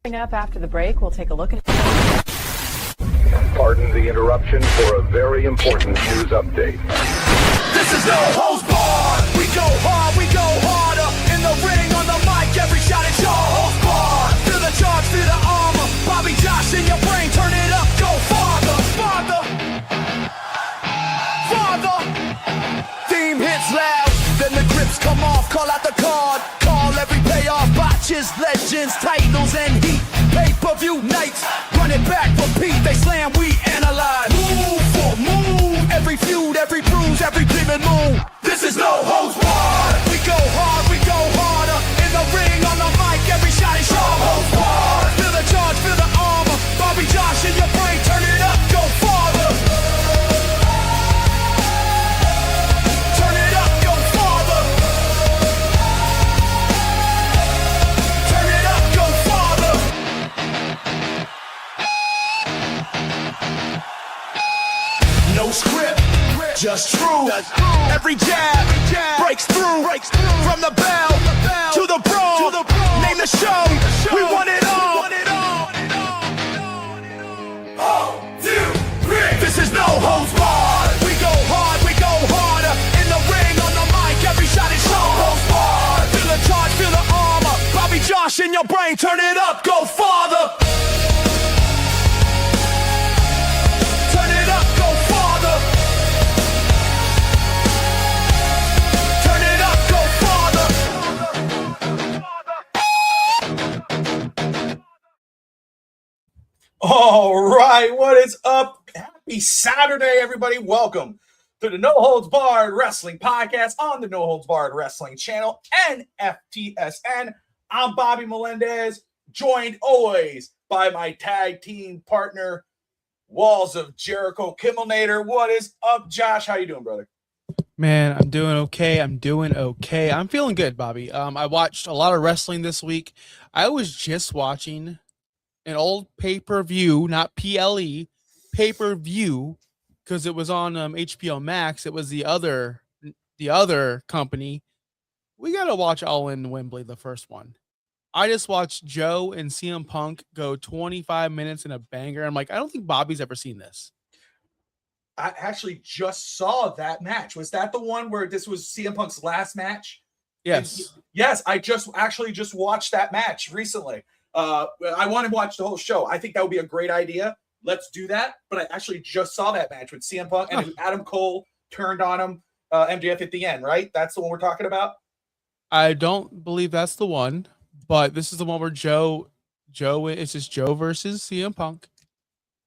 Coming up after the break, we'll take a look at... Pardon the interruption for a very important news update. This is no holds barred. We go hard, we go harder. In the ring, on the mic, every shot is your holds barred. Feel the charge, feel the armor. Bobby Josh in your brain, turn it up, go farther, farther, farther. Theme hits loud, then the grips come off. Call out the card, call every payoff. Botches, legends, titles, and heat. Pay-per-view nights, run it back, repeat. They slam, we analyze. Move for move, every feud, every bruise, every gleaming moon. This is no holds barred. We go hard, we go harder. In the ring, on the mic, every shot is your holds barred. Feel the charge, feel the armor. Bobby Josh in your brain, turn it up, go farther. Turn it up, go farther. Turn it up, go farther. No script, just true. Every jab breaks through. From the bell to the brawl. Name the show. We want it all. 1, 2, 3. This is no holds barred. We go hard, we go harder. In the ring, on the mic, every shot is no holds barred. Feel the charge, feel the armor. Bobby Josh in your brain, turn it up, go farther. Turn it up, go farther. Turn it up, go farther. All right, what is up? Happy Saturday, everybody. Welcome to the No Holds Barred Wrestling Podcast on the No Holds Barred Wrestling channel, NFTSN. I'm Bobby Melendez, joined always by my tag team partner, Walls of Jericho Kimmelnator. What is up, Josh? How you doing, brother? Man, I'm doing okay. I'm feeling good, Bobby. I watched a lot of wrestling this week. I was just watching an old pay-per-view, not PLE, pay-per-view, because it was on HBO Max. It was the other company. We got to watch All In Wembley, the first one. I just watched Joe and CM Punk go 25 minutes in a banger. I'm like, I don't think Bobby's ever seen this. I actually just saw that match. Was that the one where this was CM Punk's last match? Yes. Yes, I just watched that match recently. I want to watch the whole show. I think that would be a great idea. Let's do that. But I actually just saw that match with CM Punk and Adam Cole turned on him, MJF at the end, right? That's the one we're talking about? I don't believe that's the one, but this is the one where it's just Joe versus CM Punk.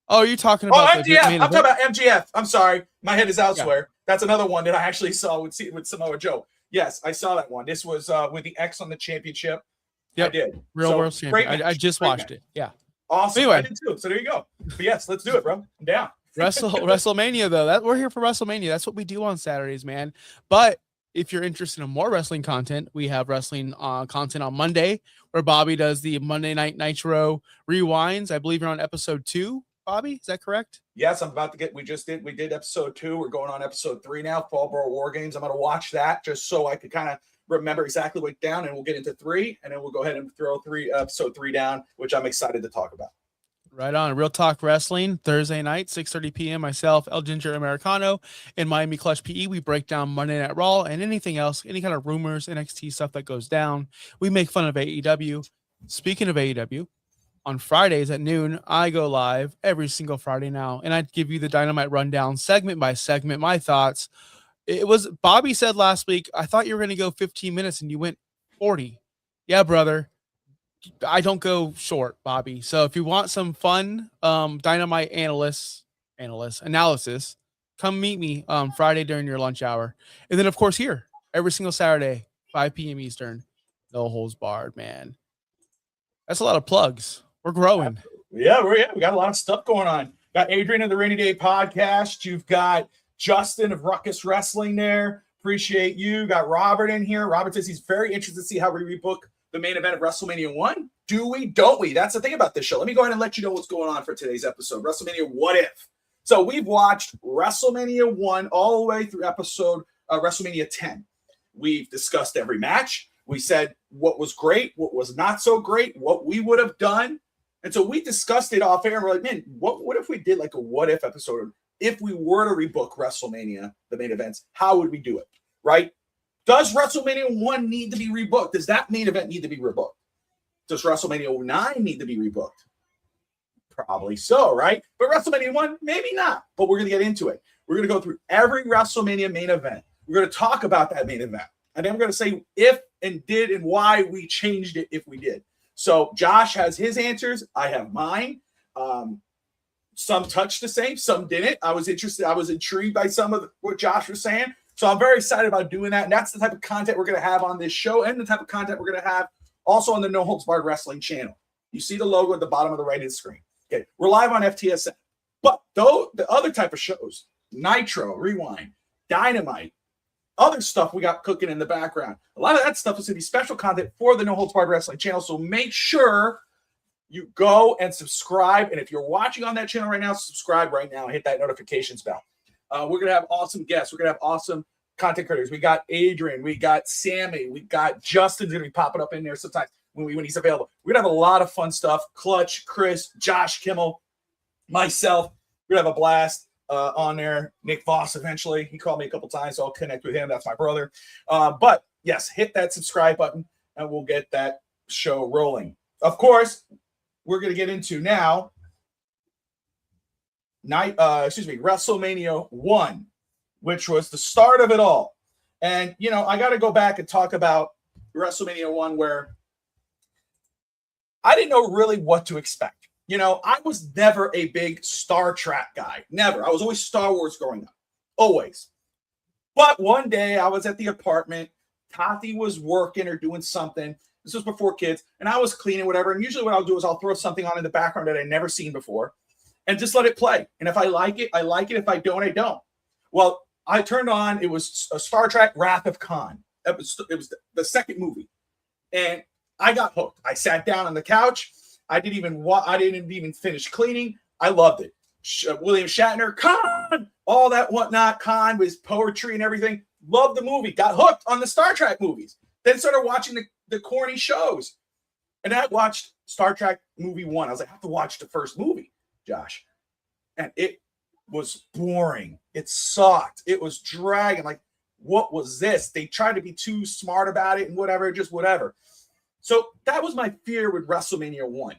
Oh, you're talking about MJF. I'm talking about MJF. I'm sorry. My head is elsewhere. Yeah. That's another one that I actually saw with Samoa Joe. Yes, I saw that one. This was with the X on the championship. Yep. I did. Real World Champion. I just watched it. Yeah. Awesome. Anyway. I did too. So there you go. But yes, let's do it, bro. I'm down. WrestleMania, though. We're here for WrestleMania. That's what we do on Saturdays, man. But if you're interested in more wrestling content, we have wrestling content on Monday, where Bobby does the Monday Night Nitro rewinds. I believe you're on episode 2, Bobby. Is that correct? Yes, I'm about to get. We did episode 2. We're going on episode 3 now. Fallboro War Games. I'm going to watch that just so I could kind of remember exactly what down, and we'll get into 3, and then we'll go ahead and throw episode 3 down, which I'm excited to talk about. Right on. Real Talk Wrestling, Thursday night, 6:30 p.m. Myself, El Ginger Americano, and Miami Clutch PE. We break down Monday Night Raw and anything else, any kind of rumors, NXT stuff that goes down. We make fun of AEW. Speaking of AEW, on Fridays at noon, I go live every single Friday now, and I give you the Dynamite rundown segment by segment, my thoughts. It was Bobby said last week, I thought you were going to go 15 minutes and you went 40. Yeah, brother. I don't go short, Bobby. So if you want some fun Dynamite analysis, come meet me Friday during your lunch hour. And then, of course, here every single Saturday, 5 p.m. Eastern. No holds barred, man. That's a lot of plugs. We're growing. Yeah, we got a lot of stuff going on. Got Adrian of the Rainy Day Podcast. You've got Justin of Ruckus Wrestling there. Appreciate you. Got Robert in here. Robert says he's very interested to see how we rebook the main event of WrestleMania 1. Do we? Don't we? That's the thing about this show. Let me go ahead and let you know what's going on for today's episode. WrestleMania What If. So we've watched WrestleMania 1 all the way through episode WrestleMania 10. We've discussed every match. We said what was great, what was not so great, what we would have done. And so we discussed it off air and we're like, man, what if we did like a what if episode? If we were to rebook WrestleMania, the main events, how would we do it? Right? Does WrestleMania 1 need to be rebooked? Does that main event need to be rebooked? Does WrestleMania 9 need to be rebooked? Probably so, right? But WrestleMania 1, maybe not. But we're going to get into it. We're going to go through every WrestleMania main event. We're going to talk about that main event. And then we're going to say if and did and why we changed it if we did. So Josh has his answers. I have mine. Some touched the same, some didn't. I was intrigued by some of what Josh was saying. So I'm very excited about doing that. And that's the type of content we're going to have on this show and the type of content we're going to have also on the No Holds Barred Wrestling channel. You see the logo at the bottom of the right of the screen. Okay, we're live on FTSN. But though the other type of shows, Nitro, Rewind, Dynamite, other stuff we got cooking in the background. A lot of that stuff is going to be special content for the No Holds Barred Wrestling channel. So make sure you go and subscribe. And if you're watching on that channel right now, subscribe right now and hit that notifications bell. We're going to have awesome guests. We're going to have awesome content creators. We got Adrian. We got Sammy. We got Justin's going to be popping up in there sometimes when he's available. We're going to have a lot of fun stuff. Clutch, Chris, Josh Kimmel, myself. We're going to have a blast on there. Nick Voss eventually. He called me a couple times, so I'll connect with him. That's my brother. But, yes, hit that subscribe button, and we'll get that show rolling. Of course, we're going to get into now WrestleMania 1, which was the start of it all. And, I got to go back and talk about WrestleMania 1 where I didn't know really what to expect. I was never a big Star Trek guy. Never. I was always Star Wars growing up. Always. But one day I was at the apartment. Tati was working or doing something. This was before kids. And I was cleaning, whatever. And usually what I'll do is I'll throw something on in the background that I'd never seen before and just let it play. And if I like it, I like it. If I don't, I don't. Well, I turned on. It was a Star Trek Wrath of Khan. It was the second movie. And I got hooked. I sat down on the couch. I didn't even finish cleaning. I loved it. William Shatner, Khan, all that whatnot. Khan with poetry and everything. Loved the movie. Got hooked on the Star Trek movies. Then started watching the corny shows. And I watched Star Trek movie 1. I was like, I have to watch the first movie, Josh. And it was boring. It sucked. It was dragging. Like, what was this? They tried to be too smart about it and whatever, just whatever. So that was my fear with WrestleMania 1.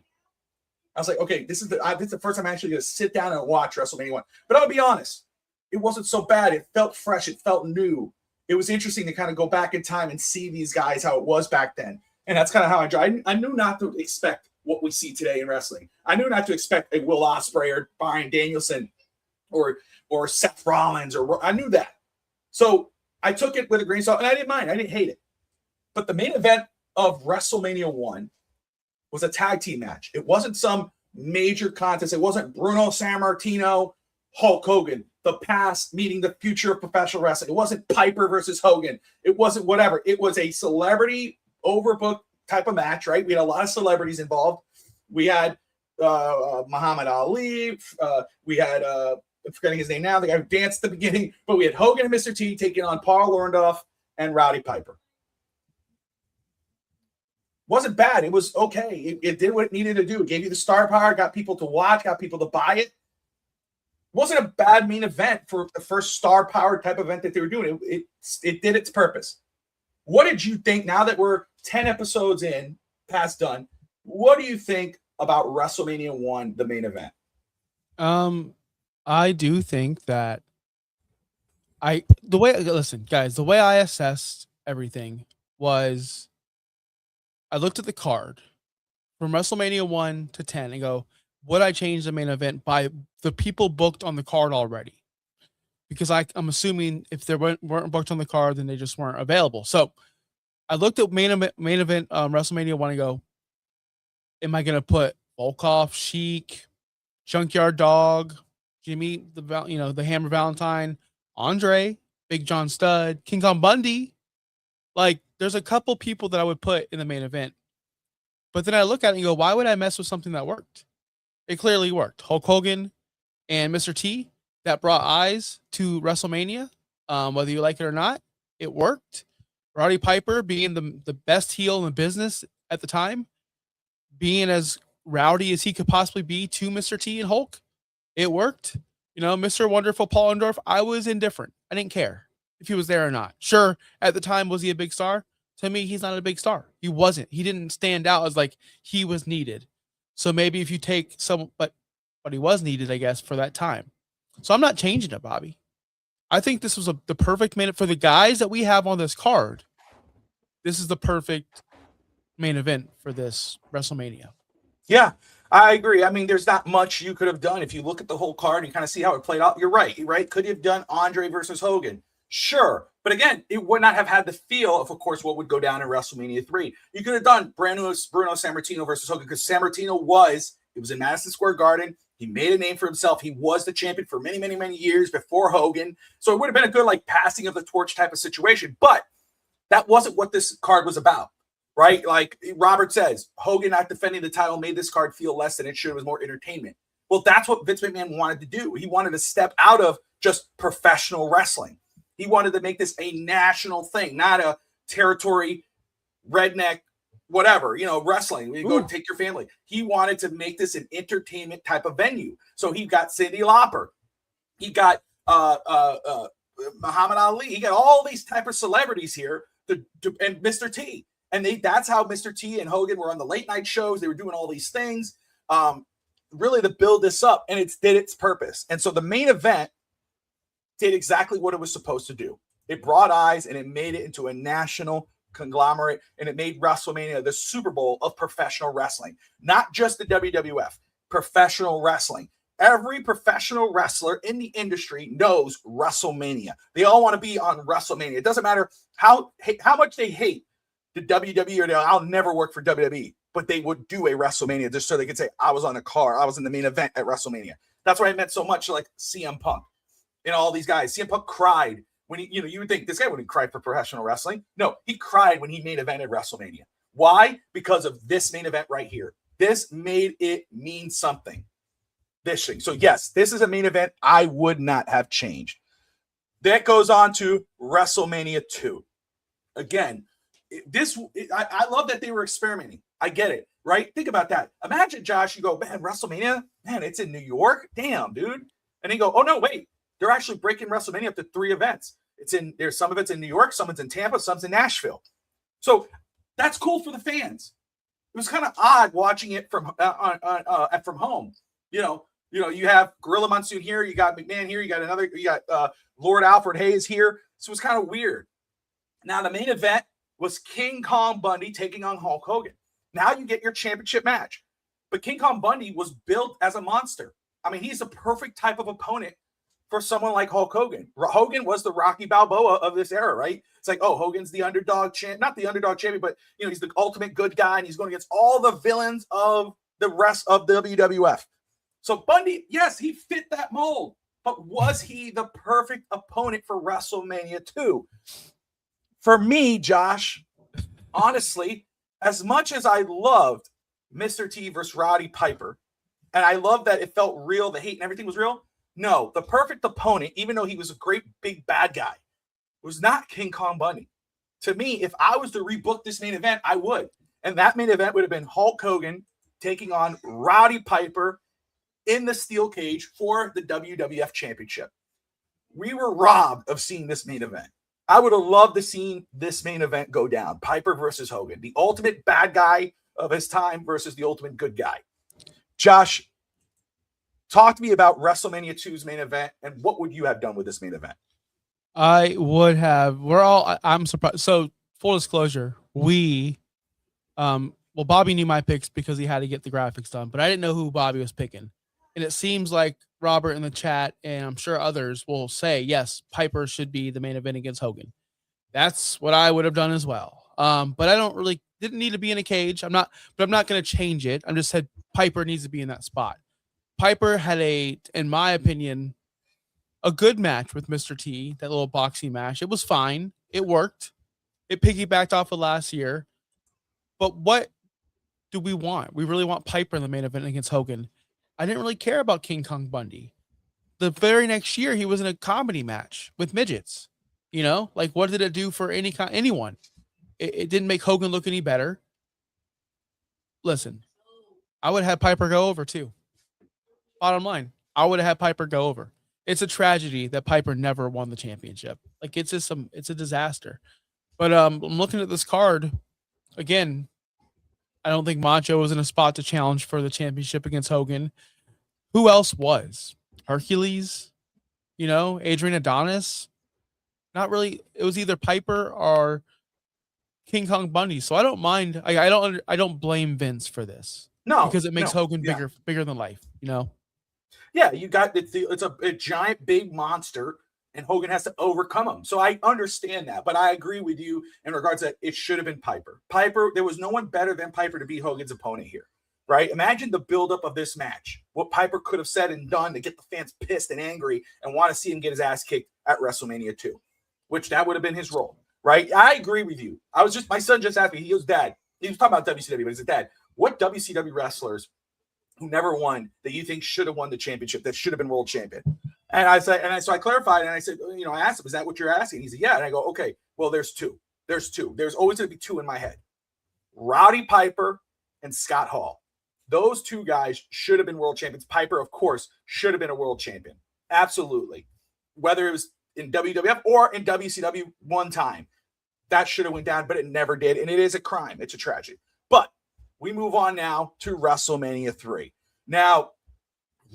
I was like, okay, this is the first time I'm actually going to sit down and watch WrestleMania 1. But I'll be honest, it wasn't so bad. It felt fresh. It felt new. It was interesting to kind of go back in time and see these guys, how it was back then. And that's kind of how I enjoyed. I knew not to expect what we see today in wrestling. I knew not to expect a Will Ospreay or Bryan Danielson or Seth Rollins. I knew that. So I took it with a grain of salt, and I didn't mind. I didn't hate it. But the main event of WrestleMania 1 was a tag team match. It wasn't some major contest. It wasn't Bruno Sammartino, Hulk Hogan, the past meeting the future of professional wrestling. It wasn't Piper versus Hogan. It wasn't whatever. It was a celebrity overbooked type of match, right? We had a lot of celebrities involved. We had Muhammad Ali. We had, I'm forgetting his name now, the guy who danced at the beginning, but we had Hogan and Mr. T taking on Paul Orndorff and Rowdy Piper. Wasn't bad. It was okay. It did what it needed to do. It gave you the star power, got people to watch, got people to buy it. Wasn't a bad main event for the first star power type event that they were doing. It did its purpose. What did you think now that we're 10 episodes in, past done? What do you think about WrestleMania 1, the main event? I do think that the way I assessed everything was I looked at the card from WrestleMania 1 to 10 and go, would I change the main event by the people booked on the card already? Because I'm assuming if they weren't booked on the card, then they just weren't available. So I looked at main event WrestleMania 1 and go, am I going to put Volkov, Sheik, Junkyard Dog, Jimmy, the Hammer Valentine, Andre, Big John Studd, King Kong Bundy? Like, there's a couple people that I would put in the main event. But then I look at it and go, why would I mess with something that worked? It clearly worked. Hulk Hogan and Mr. T, that brought eyes to WrestleMania. Whether you like it or not, it worked. Roddy Piper being the best heel in the business at the time, being as rowdy as he could possibly be to Mr. T and Hulk, it worked. Mr. Wonderful Paul Orndorff, I was indifferent. I didn't care if he was there or not. Sure, at the time, was he a big star? To me, he's not a big star. He wasn't. He didn't stand out as like he was needed. So maybe if you take but he was needed, I guess, for that time. So I'm not changing it, Bobby. I think this was the perfect minute for the guys that we have on this card. This is the perfect main event for this WrestleMania. Yeah, I agree. I mean, there's not much you could have done. If you look at the whole card and kind of see how it played out, you're right. Could you have done Andre versus Hogan? Sure. But again, it would not have had the feel of course, what would go down in WrestleMania 3. You could have done Bruno Sammartino versus Hogan because Sammartino was in Madison Square Garden. He made a name for himself. He was the champion for many, many, many years before Hogan. So it would have been a good like passing of the torch type of situation. But that wasn't what this card was about, right? Like Robert says, Hogan not defending the title made this card feel less than it should. It was more entertainment. Well, that's what Vince McMahon wanted to do. He wanted to step out of just professional wrestling. He wanted to make this a national thing, not a territory, redneck, whatever, wrestling. You go take your family. He wanted to make this an entertainment type of venue. So he got Cyndi Lauper. He got Muhammad Ali. He got all these type of celebrities here and Mr. T. And that's how Mr. T and Hogan were on the late night shows. They were doing all these things really to build this up. And it did its purpose. And so the main event did exactly what it was supposed to do. It brought eyes and it made it into a national conglomerate, and it made WrestleMania the Super Bowl of professional wrestling, not just the WWF, professional wrestling. Every professional wrestler in the industry knows WrestleMania. They all want to be on WrestleMania. It doesn't matter how much they hate the WWE or I'll never work for WWE, but they would do a WrestleMania just so they could say, I was on a car. I was in the main event at WrestleMania. That's why it meant so much like CM Punk and all these guys. CM Punk cried when you would think this guy wouldn't cry for professional wrestling. No, he cried when he main evented WrestleMania. Why? Because of this main event right here. This made it mean something. This thing. So yes, this is a main event I would not have changed. That goes on to WrestleMania 2. Again, I love that they were experimenting. I get it, right? Think about that. Imagine, Josh, you go, man, WrestleMania, man, it's in New York. Damn, dude. And they go, oh no, wait. They're actually breaking WrestleMania up to 3 events. There's some of it's in New York, some it's in Tampa, some's in Nashville. So that's cool for the fans. It was kind of odd watching it from home. You have Gorilla Monsoon here, you got McMahon here, you got Lord Alfred Hayes here. So it was kind of weird. Now the main event was King Kong Bundy taking on Hulk Hogan. Now you get your championship match. But King Kong Bundy was built as a monster. I mean, he's the perfect type of opponent for someone like Hulk Hogan. Hogan was the Rocky Balboa of this era, right? It's like, oh, Hogan's the underdog champ, not the underdog champion, but he's the ultimate good guy, and he's going against all the villains of the rest of WWF. So Bundy, yes, he fit that mold, but was he the perfect opponent for WrestleMania 2? For me, Josh, honestly, as much as I loved Mr. T versus Roddy Piper, and I love that it felt real, the hate and everything was real, no, the perfect opponent, even though he was a great big bad guy, was not King Kong Bundy. To me, if I was to rebook this main event, I would. And that main event would have been Hulk Hogan taking on Roddy Piper in the steel cage for the WWF Championship. We were robbed of seeing this main event. I would have loved to see this main event go down. Piper versus Hogan, the ultimate bad guy of his time versus the ultimate good guy. Josh, talk to me about WrestleMania 2's main event, and what would you have done with this main event? I would have. I'm surprised. So, full disclosure, Bobby knew my picks because he had to get the graphics done, but I didn't know who Bobby was picking. And it seems like Robert in the chat, and I'm sure others will say, yes, Piper should be the main event against Hogan. That's what I would have done as well. But I didn't need to be in a cage. I'm not going to change it. I'm just said Piper needs to be in that spot. Piper had in my opinion, a good match with Mr. T, that little boxing match. It was fine. It worked. It piggybacked off of last year. But what do we want? We really want Piper in the main event against Hogan. I didn't really care about King Kong Bundy. The very next year, he was in a comedy match with midgets. You know, like what did it do for anyone? It didn't make Hogan look any better. Listen, I would have had Piper go over too. Bottom line, I would have had Piper go over. It's a tragedy that Piper never won the championship. Like it's a disaster. But I'm looking at this card again. I don't think Macho was in a spot to challenge for the championship against Hogan. Who else was? Hercules, Adrian Adonis. Not really. It was either Piper or King Kong Bundy. So I don't mind. I don't blame Vince for this. No, because it makes Hogan yeah. bigger than life. Yeah, you got it's a giant big monster, and Hogan has to overcome him. So I understand that, but I agree with you in regards that it should have been Piper. There was no one better than Piper to be Hogan's opponent here, right? Imagine the buildup of this match, what Piper could have said and done to get the fans pissed and angry and want to see him get his ass kicked at WrestleMania 2, which that would have been his role, right? I agree with you. My son just asked me, he goes, Dad, he was talking about WCW, but he said, Dad, what WCW wrestlers who never won that you think should have won the championship, that should have been world champion? And so I clarified, and I said, I asked him, is that what you're asking? He said, yeah. And I go, okay, well, there's two. There's always going to be two in my head. Rowdy Piper and Scott Hall. Those two guys should have been world champions. Piper, of course, should have been a world champion. Absolutely. Whether it was in WWF or in WCW one time, that should have went down, but it never did. And it is a crime. It's a tragedy. But we move on now to WrestleMania 3. Now,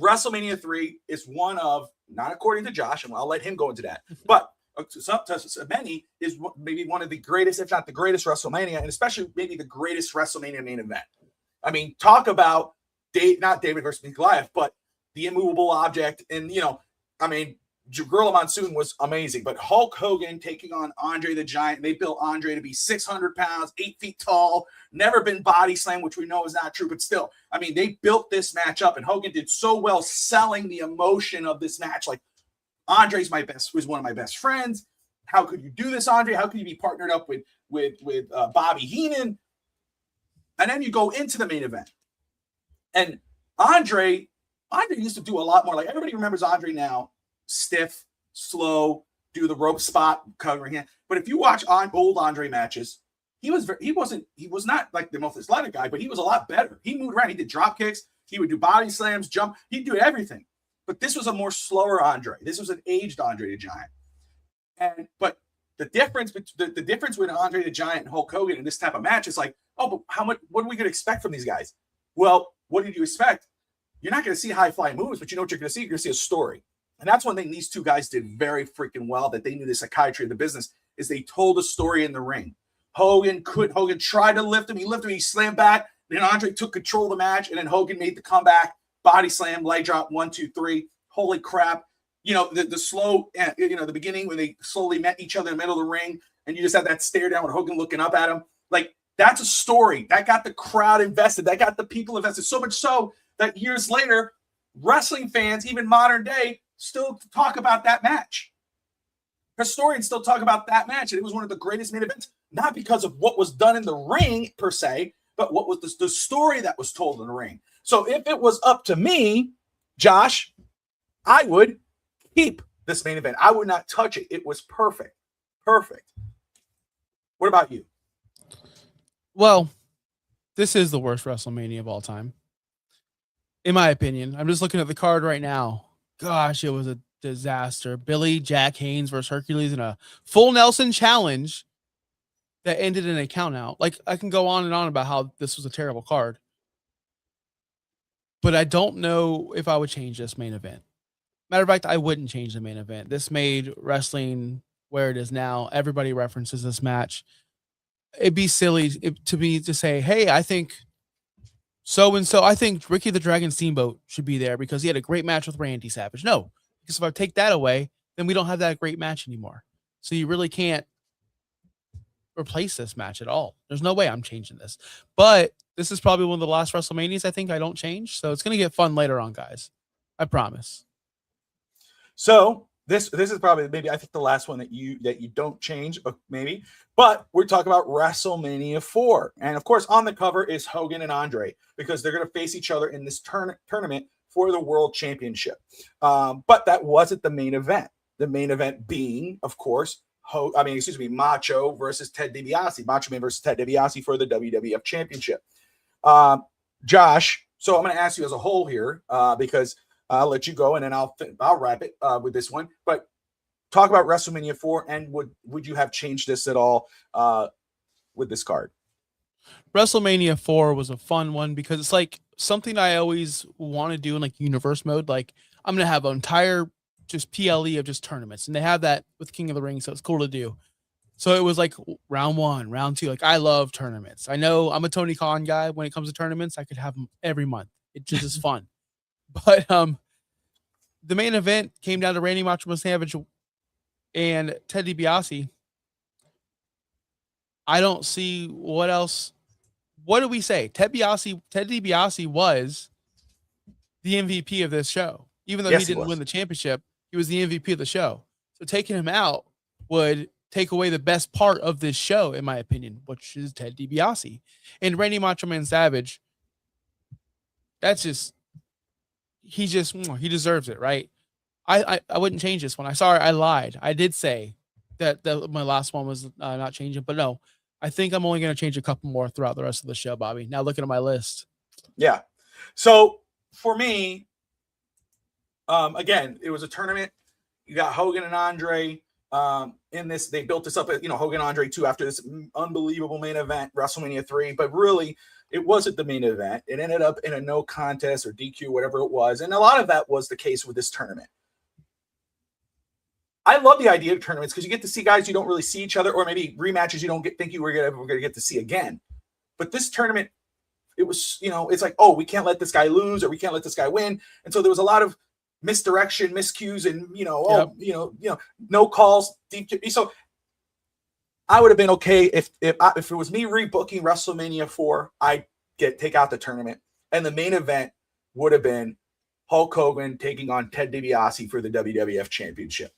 WrestleMania 3 is one of, not according to Josh, and I'll let him go into that, but to many is maybe one of the greatest, if not the greatest WrestleMania, and especially maybe the greatest WrestleMania main event. I mean, talk about not David versus Goliath, but the immovable object. And, Gorilla Monsoon was amazing, but Hulk Hogan taking on Andre the Giant. They built Andre to be 600 pounds, 8 feet tall, never been body slammed, which we know is not true, but still, they built this match up, and Hogan did so well selling the emotion of this match. Like, Andre's was one of my best friends. How could you do this, Andre? How could you be partnered up with Bobby Heenan? And then you go into the main event, and Andre used to do a lot more. Like, everybody remembers Andre now. Stiff, slow, do the rope spot, covering him. But if you watch old Andre matches, he was not like the most athletic guy, but he was a lot better. He moved around. He did drop kicks. He would do body slams, jump. He'd do everything. But this was a more slower Andre. This was an aged Andre the Giant. But the difference with Andre the Giant and Hulk Hogan in this type of match is like, oh, but what are we going to expect from these guys? Well, what did you expect? You're not going to see high flying moves, but you know what you're going to see? You're going to see a story. And that's one thing these two guys did very freaking well, that they knew the psychiatry of the business, is they told a story in the ring. Hogan tried to lift him. He lifted him. He slammed back. Then Andre took control of the match, and then Hogan made the comeback. Body slam, leg drop, 1, 2, 3. Holy crap. The slow, the beginning when they slowly met each other in the middle of the ring, and you just had that stare down with Hogan looking up at him. Like, that's a story. That got the crowd invested. That got the people invested. So much so that years later, wrestling fans, even modern day, still talk about that match. Historians still talk about that match, and it was one of the greatest main events, not because of what was done in the ring per se, but what was the story that was told in the ring. So if it was up to me, Josh, I would keep this main event. I would not touch it. It was perfect. Perfect. What about you? Well, this is the worst WrestleMania of all time, in my opinion. I'm just looking at the card right now. Gosh, it was a disaster. Billy Jack Haynes versus Hercules in a full Nelson challenge that ended in a count out. Like, I can go on and on about how this was a terrible card, but I don't know if I would change this main event. Matter of fact, I wouldn't change the main event. This made wrestling where it is now. Everybody references this match. It'd be silly to me to say, hey, I think so-and-so, I think Ricky the Dragon Steamboat should be there because he had a great match with Randy Savage. No, because if I take that away, then we don't have that great match anymore. So you really can't replace this match at all. There's no way I'm changing this. But this is probably one of the last WrestleManias I think I don't change. So it's going to get fun later on, guys. I promise. So this is probably maybe I think the last one that you don't change, maybe. But we're talking about WrestleMania 4. And of course, on the cover is Hogan and Andre, because they're going to face each other in this tournament for the World Championship. But that wasn't the main event. The main event being, of course, Macho versus Ted DiBiase, Macho Man versus Ted DiBiase for the WWF Championship. Josh, so I'm going to ask you as a whole here because I'll let you go and then I'll wrap it with this one. But talk about WrestleMania 4 and would you have changed this at all with this card? WrestleMania 4 was a fun one because it's like something I always want to do in like universe mode. Like I'm going to have an entire just PLE of just tournaments, and they have that with King of the Ring. So it's cool to do. So it was like round 1, round 2. Like I love tournaments. I know I'm a Tony Khan guy. When it comes to tournaments, I could have them every month. It just is fun. But the main event came down to Randy Macho Man Savage and Ted DiBiase. I don't see what else. What do we say? Ted DiBiase was the MVP of this show. Even though he didn't win the championship, he was the MVP of the show. So taking him out would take away the best part of this show, in my opinion, which is Ted DiBiase. And Randy Macho Man Savage, he deserves it, right? I wouldn't change this one. I lied. I did say that my last one was not changing, but no, I think I'm only going to change a couple more throughout the rest of the show, Bobby. Now looking at my list. Yeah. So for me, again, it was a tournament. You got Hogan and Andre in this. They built this up at, Hogan Andre 2 after this unbelievable main event, WrestleMania 3. But really, it wasn't the main event. It ended up in a no contest or DQ, whatever it was. And a lot of that was the case with this tournament. I love the idea of tournaments because you get to see guys you don't really see each other, or maybe rematches you don't think you were going to get to see again. But this tournament, it was, it's like, oh, we can't let this guy lose or we can't let this guy win. And so there was a lot of misdirection, miscues, and no calls. So I would have been okay if it was me rebooking WrestleMania 4. I'd take out the tournament, and the main event would have been Hulk Hogan taking on Ted DiBiase for the WWF Championship.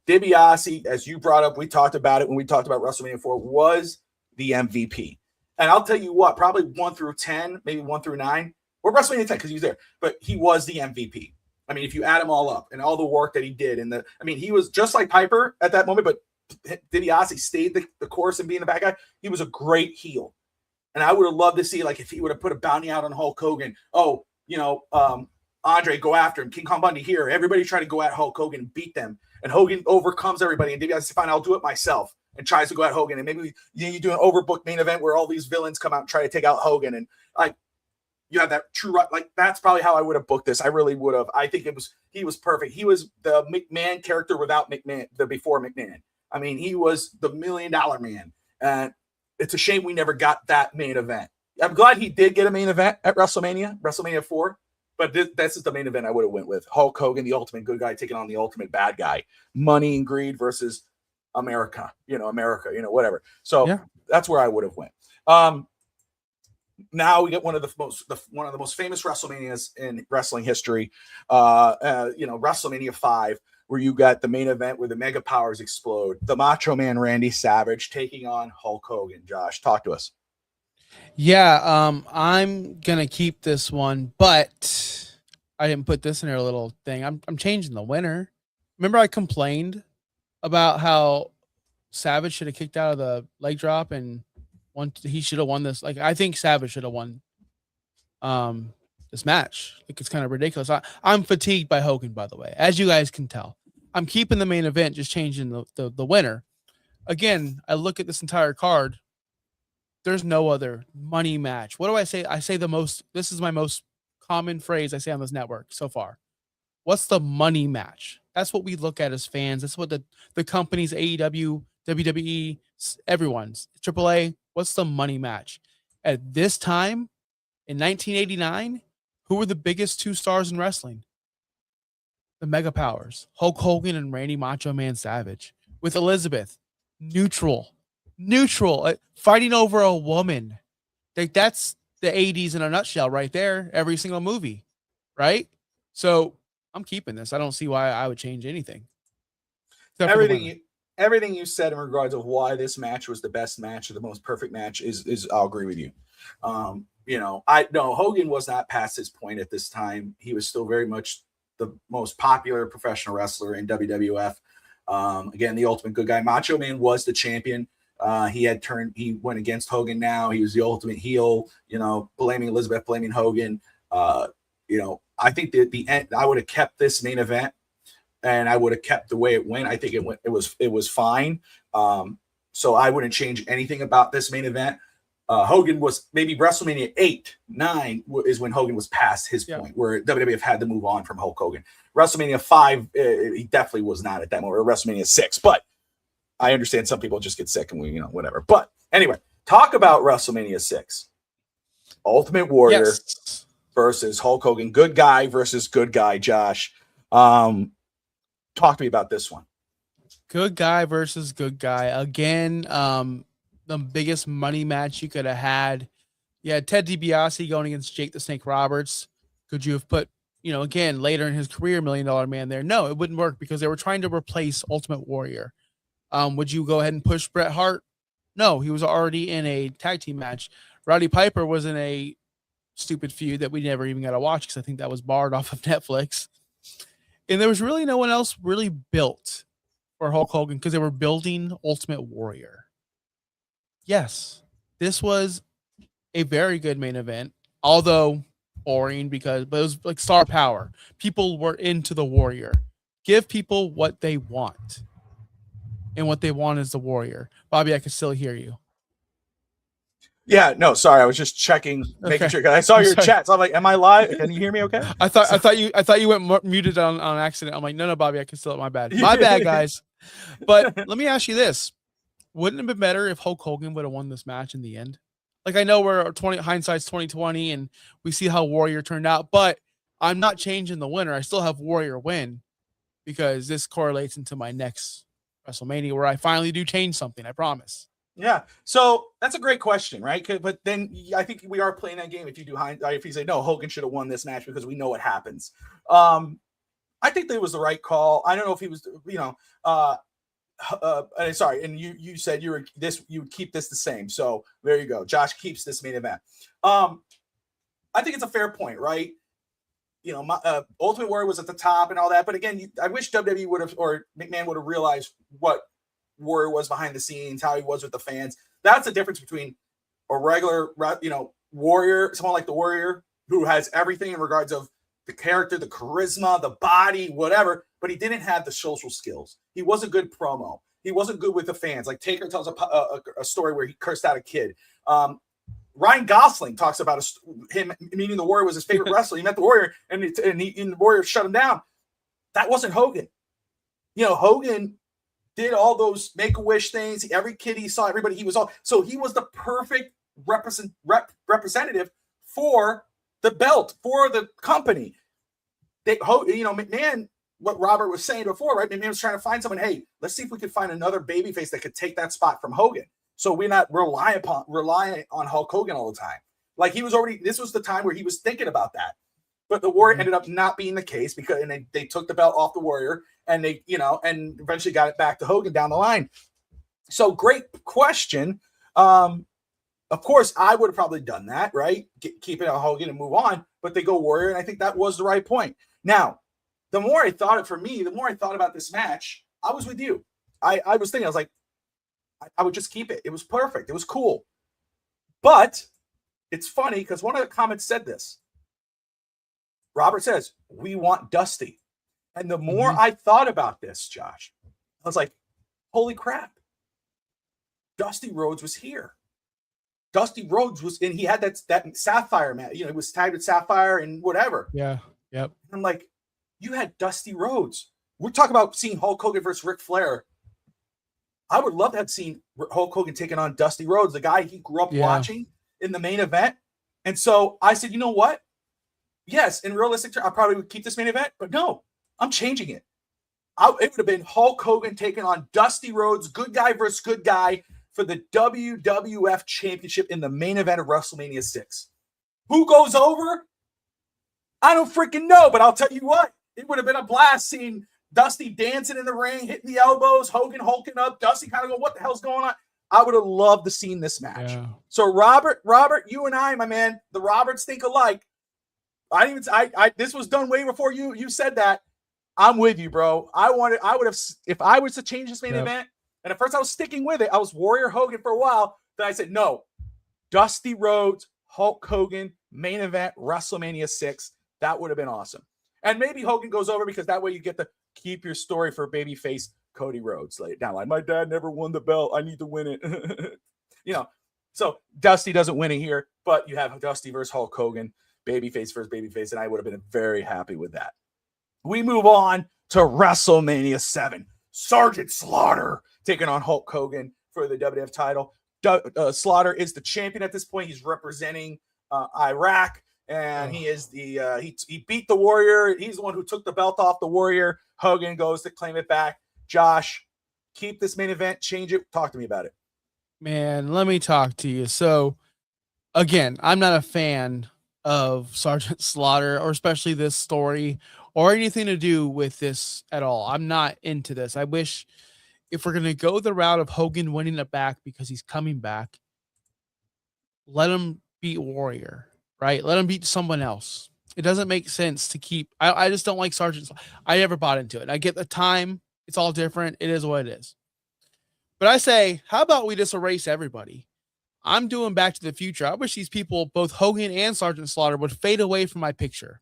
DiBiase, as you brought up, we talked about it when we talked about WrestleMania 4, was the MVP. And I'll tell you what, probably 1 through 10, maybe 1 through 9, or WrestleMania 10 because he was there, but he was the MVP. I mean, if you add them all up and all the work that he did, he was just like Piper at that moment, but DiBiase stayed the course and being the bad guy. He was a great heel. And I would have loved to see, like, if he would have put a bounty out on Hulk Hogan. Andre, go after him. King Kong Bundy here. Everybody try to go at Hulk Hogan and beat them. And Hogan overcomes everybody. And DiBiase says, fine, I'll do it myself. And tries to go at Hogan. And maybe you do an overbooked main event where all these villains come out and try to take out Hogan. And you have that true, that's probably how I would have booked this. I really would have. I think he was perfect. He was the McMahon character without McMahon, before McMahon. I mean, he was the $1 Million Man. And it's a shame we never got that main event. I'm glad he did get a main event at WrestleMania 4. But this is the main event I would have went with. Hulk Hogan, the ultimate good guy, taking on the ultimate bad guy. Money and greed versus America, whatever. So that's where I would have went. Now we get one of the most famous WrestleManias in wrestling history. WrestleMania 5, where you got the main event where the Mega Powers explode. The Macho Man Randy Savage taking on Hulk Hogan. Josh, talk to us. Yeah, I'm gonna keep this one, but I didn't put this in our little thing. I'm changing the winner. Remember, I complained about how Savage should have kicked out of the leg drop and he should have won this. Like, I think Savage should have won this match. Like, it's kind of ridiculous. I'm fatigued by Hogan, by the way, as you guys can tell. I'm keeping the main event, just changing the winner. Again, I look at this entire card. There's no other money match. What do I say? I say this is my most common phrase I say on this network so far. What's the money match? That's what we look at as fans. That's what the companies, AEW, WWE, everyone's, AAA, what's the money match? At this time, in 1989, who were the biggest 2 stars in wrestling? The Mega Powers, Hulk Hogan and Randy Macho Man Savage. With Elizabeth, neutral, fighting over a woman. Like, that's the 80s in a nutshell right there. Every single movie, right? So I'm keeping this. I don't see why I would change anything. Everything you said in regards of why this match was the best match or the most perfect match is I'll agree with you. Hogan was not past his point at this time. He was still very much the most popular professional wrestler in WWF. Again, the ultimate good guy. Macho Man was the champion. He went against Hogan now. He was the ultimate heel, blaming Elizabeth, blaming Hogan. I think that the end, I would have kept this main event and I would have kept the way it went. I think it was fine. So I wouldn't change anything about this main event. Hogan was maybe WrestleMania 8, 9 is when Hogan was past his point where WWF had to move on from Hulk Hogan. WrestleMania 5, he definitely was not at that moment, or WrestleMania 6, but I understand some people just get sick and whatever. But anyway, talk about WrestleMania 6. Ultimate Warrior versus Hulk Hogan. Good guy versus good guy, Josh. Talk to me about this one. Good guy versus good guy. Again, the biggest money match you could have had. Yeah, Ted DiBiase going against Jake the Snake Roberts. Could you have put, again, later in his career, $1 Million Man there? No, it wouldn't work because they were trying to replace Ultimate Warrior. Would you go ahead and push Bret Hart? No, he was already in a tag team match. Roddy Piper was in a stupid feud that we never even got to watch because I think that was barred off of Netflix. And there was really no one else really built for Hulk Hogan because they were building Ultimate Warrior. Yes, this was a very good main event, although boring but it was like star power. People were into the Warrior. Give people what they want. And what they want is the Warrior. Bobby, I can still hear you. Yeah, no, sorry. I was just checking, making sure. I saw your chat. So I'm like, am I live? Can you hear me okay? I thought you went muted on accident. I'm like, no, Bobby, I can still. My bad. My bad, guys. But let me ask you this. Wouldn't it have been better if Hulk Hogan would have won this match in the end? Like, I know hindsight's 2020 and we see how Warrior turned out, but I'm not changing the winner. I still have Warrior win because this correlates into my next WrestleMania where I finally do change something. I promise. Yeah. So that's a great question, right? But then I think we are playing that game. If you do if you say, no, Hogan should have won this match because we know what happens. I think that was the right call. I don't know if he was, sorry. And you said you would keep this the same. So there you go. Josh keeps this main event. I think it's a fair point, right? Ultimate Warrior was at the top and all that. But again, I wish WWE would have, or McMahon would have realized what Warrior was behind the scenes, how he was with the fans. That's the difference between a regular, Warrior, someone like the Warrior, who has everything in regards of the character, the charisma, the body, whatever, but he didn't have the social skills. He wasn't good promo. He wasn't good with the fans. Like Taker tells a story where he cursed out a kid. Ryan Gosling talks about him meeting the Warrior was his favorite wrestler. He met the Warrior and the Warrior shut him down. That wasn't Hogan. Hogan did all those Make-A-Wish things. Every kid he saw, everybody he was all. So he was the perfect representative for the belt, for the company. McMahon, what Robert was saying before, right? McMahon was trying to find someone. Hey, let's see if we can find another babyface that could take that spot from Hogan. So we're not relying on Hulk Hogan all the time. Like this was the time where he was thinking about that. But the Warrior ended up not being the case because they took the belt off the Warrior and and eventually got it back to Hogan down the line. So great question. Of course, I would have probably done that, right? Keep it on Hogan and move on. But they go Warrior, and I think that was the right point. Now, the more I thought about this match, I was with you. I was thinking, I was like, I would just keep it. It was perfect. It was cool. But it's funny because one of the comments said this. Robert says, we want Dusty. And the more I thought about this, Josh, I was like, holy crap. Dusty Rhodes was here. Dusty Rhodes was, and he had that Sapphire match. It was tagged with Sapphire and whatever. Yeah. Yep. I'm like, you had Dusty Rhodes. We're talking about seeing Hulk Hogan versus Ric Flair. I would love to have seen Hulk Hogan taking on Dusty Rhodes, the guy he grew up watching in the main event. And so I said, you know what? Yes, in realistic terms, I probably would keep this main event, but no, I'm changing it. It would have been Hulk Hogan taking on Dusty Rhodes, good guy versus good guy, for the WWF Championship in the main event of WrestleMania 6. Who goes over? I don't freaking know, but I'll tell you what, it would have been a blast seeing Dusty dancing in the ring, hitting the elbows, Hogan hulking up, Dusty kind of go, what the hell's going on? I would have loved to seen this match. Yeah. So Robert, you and I, my man, the Roberts think alike. This was done way before you said that. I'm with you, bro. I would have, if I was to change this main event, and at first I was sticking with it. I was Warrior Hogan for a while. Then I said, no, Dusty Rhodes, Hulk Hogan, main event, WrestleMania 6. That would have been awesome. And maybe Hogan goes over because that way you get to keep your story for babyface Cody Rhodes. Lay it down like, my dad never won the belt. I need to win it. So Dusty doesn't win it here, but you have Dusty versus Hulk Hogan, babyface versus babyface, and I would have been very happy with that. We move on to WrestleMania 7. Sergeant Slaughter taking on Hulk Hogan for the WWF title. Slaughter is the champion at this point. He's representing Iraq, and he is he beat the Warrior. He's the one who took the belt off the Warrior. Hogan goes to claim it back. Josh, keep this main event, change it. Talk to me about it. Man, let me talk to you. So, again, I'm not a fan of Sergeant Slaughter, or especially this story, or anything to do with this at all. I'm not into this. I wish, if we're going to go the route of Hogan winning it back because he's coming back, let him beat Warrior, right? Let him beat someone else. It doesn't make sense to keep. I just don't like Sergeant. I never bought into it. I get the time. It's all different. It is what it is. But I say, how about we just erase everybody? I'm doing Back to the Future. I wish these people, both Hogan and Sergeant Slaughter, would fade away from my picture,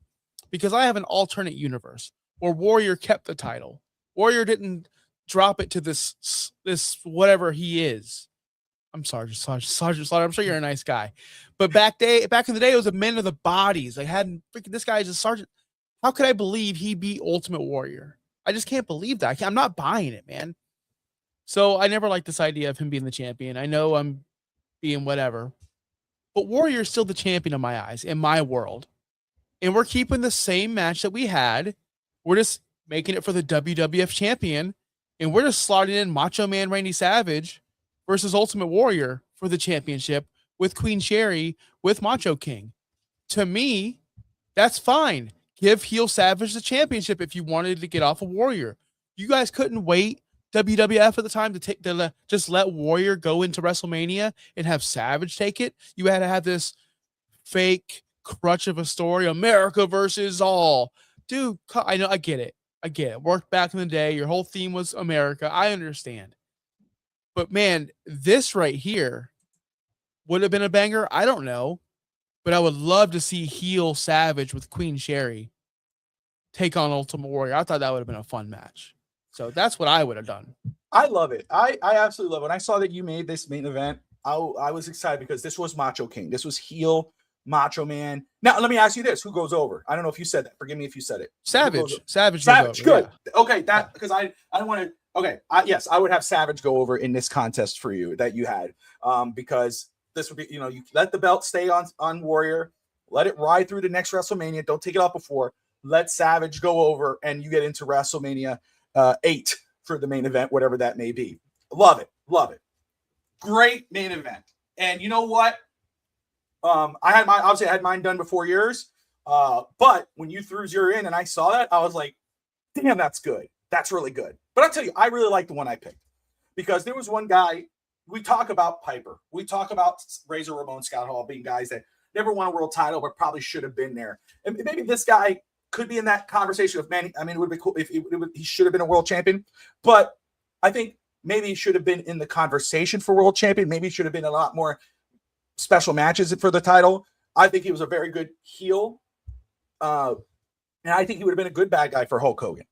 because I have an alternate universe where Warrior kept the title. Warrior didn't drop it to this whatever he is. I'm sorry, Sergeant Slaughter. I'm sure you're a nice guy, but back in the day, it was a men of the bodies. Like, this guy is a sergeant. How could I believe he beat Ultimate Warrior? I just can't believe that. I'm not buying it, man. So I never liked this idea of him being the champion. I know I'm being whatever, but Warrior's still the champion in my eyes, in my world. And we're keeping the same match that we had. We're just making it for the WWF champion. And we're just slotting in Macho Man Randy Savage versus Ultimate Warrior for the championship with Queen Sherry with Macho King. To me, that's fine. Give heel Savage the championship if you wanted to get off a Warrior. You guys couldn't wait, WWF at the time, to just let Warrior go into WrestleMania and have Savage take it. You had to have this fake crutch of a story, America versus all. Dude, I know, I get it. Worked back in the day. Your whole theme was America. I understand. But man, this right here would have been a banger. I don't know. But I would love to see heel Savage with Queen Sherry take on Ultimate Warrior. I thought that would have been a fun match. So that's what I would have done. I love it. I absolutely love it. When I saw that you made this main event, I was excited because this was Macho King. This was heel Macho Man. Now, let me ask you this. Who goes over? I don't know if you said that. Forgive me if you said it. Savage. Savage. Good. Yeah. Okay. That, because I don't want to. Okay. Yes, I would have Savage go over in this contest for you that you had. Because this would be, you let the belt stay on Warrior. Let it ride through the next WrestleMania. Don't take it off before. Let Savage go over and you get into WrestleMania 8 for the main event, whatever that may be. Love it. Love it. Great main event. And you know what? I had mine done before yours. But when you threw your in and I saw that, I was like, damn, that's good. That's really good. But I'll tell you, I really like the one I picked because there was one guy. We talk about Piper. We talk about Razor Ramon, Scott Hall being guys that never won a world title, but probably should have been there. And maybe this guy could be in that conversation of, man, I mean, it would be cool if he should have been a world champion. But I think maybe he should have been in the conversation for world champion. Maybe he should have been a lot more special matches for the title. I think he was a very good heel. And I think he would have been a good bad guy for Hulk Hogan.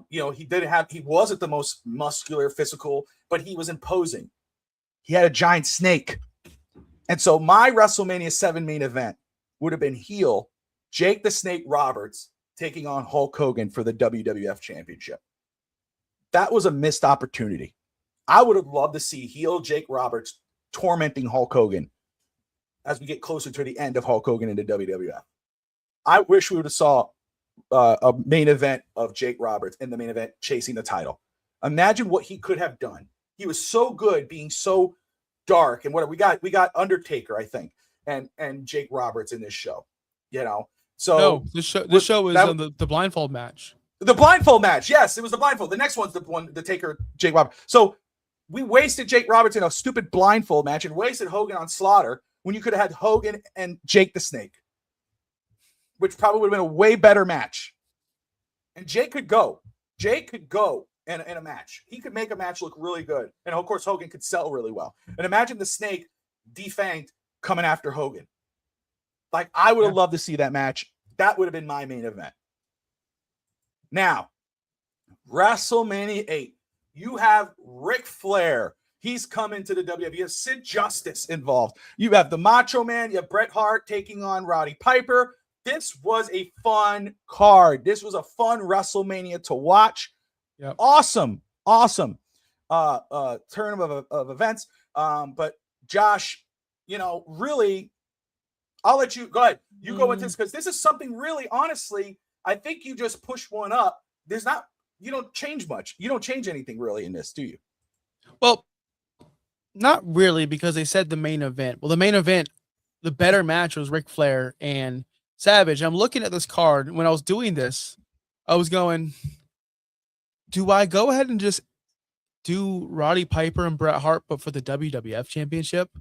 He wasn't the most muscular, physical, but he was imposing. He had a giant snake. And so my WrestleMania 7 main event would have been heel Jake the Snake Roberts taking on Hulk Hogan for the WWF Championship. That was a missed opportunity. I would have loved to see heel Jake Roberts tormenting Hulk Hogan as we get closer to the end of Hulk Hogan into WWF. I wish we would have saw a main event of Jake Roberts in the main event chasing the title. Imagine what he could have done. He was so good being so dark. And what we got Undertaker, I think, and Jake Roberts in this show, So no, the show is the blindfold match. The blindfold match. Yes, it was the blindfold. The next one's the Taker, Jake Roberts. So we wasted Jake Roberts in a stupid blindfold match and wasted Hogan on Slaughter when you could have had Hogan and Jake the Snake, which probably would have been a way better match. And Jake could go. Jake could go in a match. He could make a match look really good. And of course, Hogan could sell really well. And imagine the Snake defanged coming after Hogan. Like, I would have loved to see that match. That would have been my main event. Now, WrestleMania 8. You have Ric Flair. He's coming to the WWE. You have Sid Justice involved. You have the Macho Man. You have Bret Hart taking on Roddy Piper. This was a fun card. This was a fun WrestleMania to watch. Yep. Awesome turn of events. But Josh, really, I'll let you go ahead. You go into this because this is something really, honestly, I think you just push one up. You don't change much. You don't change anything really in this, do you? Well, not really, because they said the main event. Well, the main event, the better match was Ric Flair and Savage. I'm looking at this card. When I was doing this, I was going, do I go ahead and just do Roddy Piper and Bret Hart, but for the WWF Championship?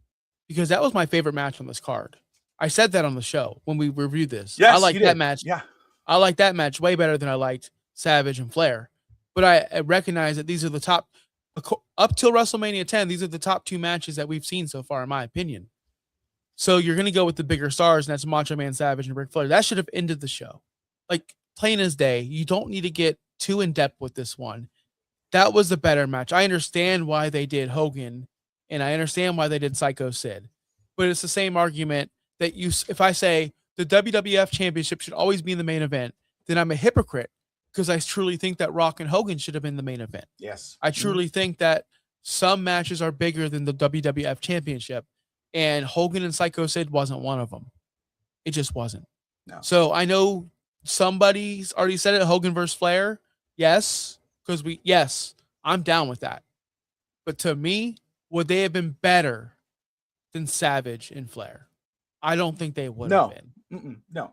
Because that was my favorite match on this card. I said that on the show when we reviewed this. Yes, I like that match. Yeah. I like that match way better than I liked Savage and Flair. But I recognize that these are the top, up till WrestleMania 10, these are the top two matches that we've seen so far, in my opinion. So you're going to go with the bigger stars, and that's Macho Man, Savage, and Ric Flair. That should have ended the show. Like, plain as day. You don't need to get too in-depth with this one. That was the better match. I understand why they did Hogan, and I understand why they did Psycho Sid. But it's the same argument that if I say the WWF Championship should always be in the main event, then I'm a hypocrite, because I truly think that Rock and Hogan should have been the main event. Yes. I truly think that some matches are bigger than the WWF Championship, and Hogan and Psycho Sid wasn't one of them. It just wasn't. No. So I know somebody's already said it, Hogan versus Flair. Yes, I'm down with that. But to me, would they have been better than Savage and Flair? I don't think they would have been. No.